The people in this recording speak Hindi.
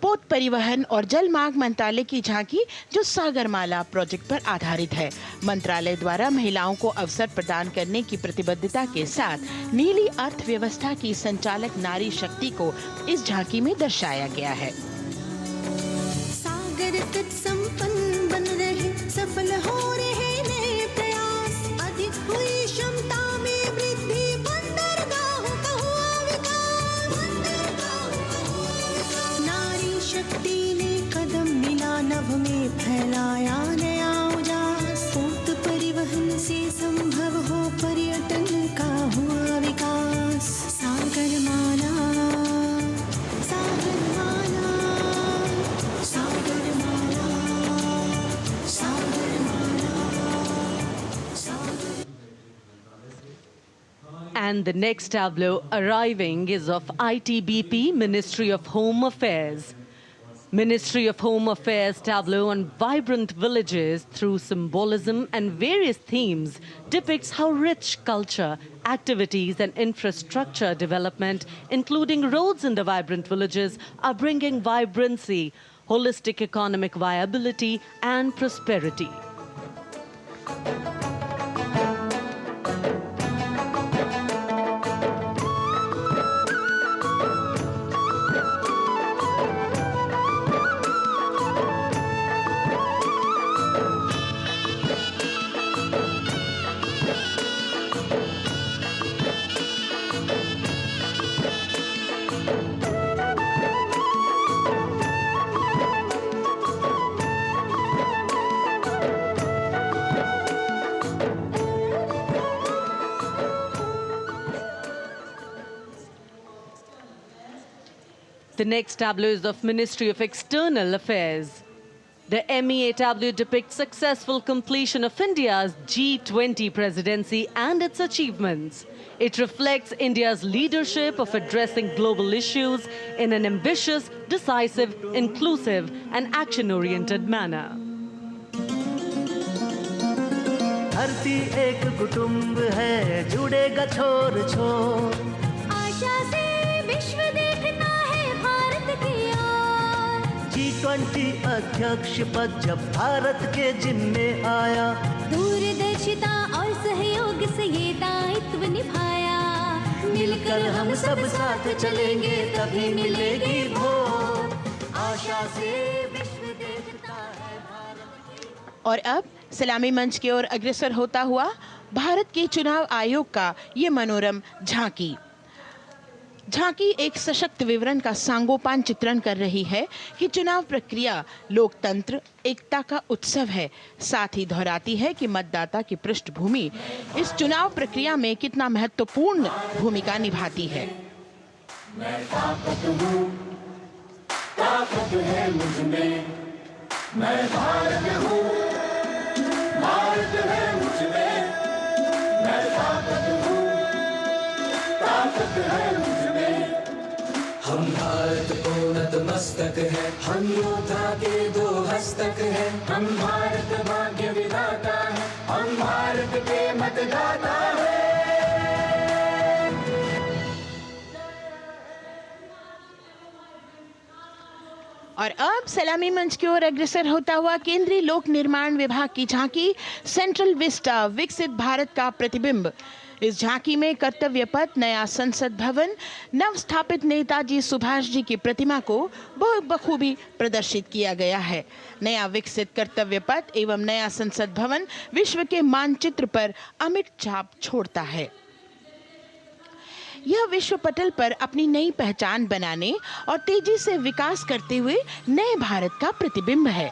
पोत परिवहन और जल मार्ग मंत्रालय की झांकी जो सागरमाला प्रोजेक्ट पर आधारित है। मंत्रालय द्वारा महिलाओं को अवसर प्रदान करने की प्रतिबद्धता के साथ नीली अर्थव्यवस्था की संचालक नारी शक्ति को इस झांकी में दर्शाया गया है। सागर तट संपन्न बन रहे, सफल हो रहे नए प्रयास, अधिक हुई क्षमता में वृद्धि, बंदरगाहों का हुआ विकास, नारी शक्ति ने कदम मिला नभ में फैलाया नया उजास, पोत परिवहन से संभव हो पर्यटन का हुआ विकास। Sagarmala And the next tableau arriving is of ITBP, Ministry of Home Affairs. Ministry of Home Affairs tableau on vibrant villages through symbolism and various themes depicts how rich culture, activities and infrastructure development, including roads in the vibrant villages, are bringing vibrancy, holistic economic viability and prosperity. The next tableau is of Ministry of External Affairs. The MEA tableau depicts successful completion of India's G20 presidency and its achievements. It reflects India's leadership of addressing global issues in an ambitious, decisive, inclusive and action-oriented manner. धरती एक कुटुंब है, जुड़ेगा छोर छोर, आशा से विश्व देखना है भारत की ओर। G20 अध्यक्ष पद जब भारत के जिम्मे आया, दूरदर्शिता और सहयोग से ये दायित्व निभाया, मिलकर हम सब साथ चलेंगे तभी मिलेगी भोर, आशा से विश्व देखता है भारत। और अब सलामी मंच की ओर अग्रसर होता हुआ भारत के चुनाव आयोग का ये मनोरम झांकी। झांकी एक सशक्त विवरण का सांगोपान चित्रण कर रही है कि चुनाव प्रक्रिया लोकतंत्र एकता का उत्सव है। साथ ही दोहराती है कि मतदाता की पृष्ठभूमि इस चुनाव प्रक्रिया में कितना महत्वपूर्ण भूमिका निभाती है। मैं ताकत हूँ, ताकत है मुझ में, मैं भारत हूँ, भारत है मुझ में, मैं ताकत हूँ, ताकत है मुझ में। हम भारत को नतमस्तक है, हम योद्धा के दो हस्तक है, हम भारत भाग्य विधाता है, हम भारत के मतदाता है। और अब सलामी मंच की ओर अग्रसर होता हुआ केंद्रीय लोक निर्माण विभाग की झांकी सेंट्रल विस्टा, विकसित भारत का प्रतिबिंब। इस झांकी में कर्तव्य पथ, नया संसद भवन, नव स्थापित नेताजी सुभाष जी की प्रतिमा को बहुत बखूबी प्रदर्शित किया गया है। नया विकसित कर्तव्य पथ एवं नया संसद भवन विश्व के मानचित्र पर अमिट छाप छोड़ता है। यह विश्व पटल पर अपनी नई पहचान बनाने और तेजी से विकास करते हुए नए भारत का प्रतिबिंब है।